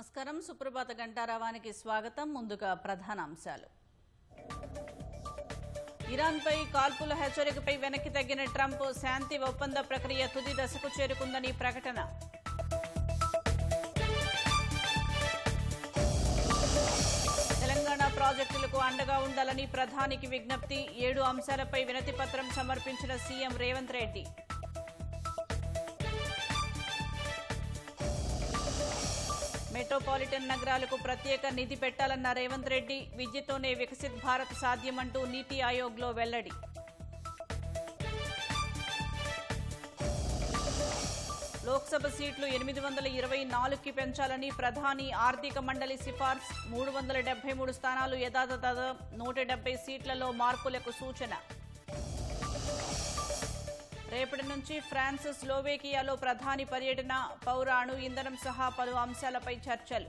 నమస్కారం. సుప్రభాత గంటారావానికి స్వాగతం. ముందుగా ప్రధాన అంశాలు. ఇరాన్పై కాల్పుల హెచ్చరికపై వెనక్కి తగ్గిన ట్రంప్, శాంతి ఒప్పంద ప్రక్రియ తుది దశకు చేరుకుందని ప్రకటన. తెలంగాణ ప్రాజెక్టులకు అండగా ఉండాలని ప్రధానికి విజ్ఞప్తి. 7 అంశాలపై వినతి పత్రం సమర్పించిన సీఎం రేవంత్ రెడ్డి. మెట్రోపాలిటన్ నగరాలకు ప్రత్యేక నిధి పెట్టాలన్న రేవంత్ రెడ్డి. విద్యతోనే వికసిత్ భారత్ సాధ్యమంటూ నీతి ఆయోగ్లో వెల్లడి. లోక్సభ సీట్లు 824కి పెంచాలని ప్రధాని ఆర్థిక మండలి సిఫార్సు. 373 స్థానాలు యథాతథం. 170 సీట్లలో మార్పులకు సూచన. రేపటి నుంచి ఫ్రాన్స్, స్లోవేకియాలో ప్రధాని పర్యటన. పౌర అణు ఇంధనం సహా పలు అంశాలపై చర్చలు.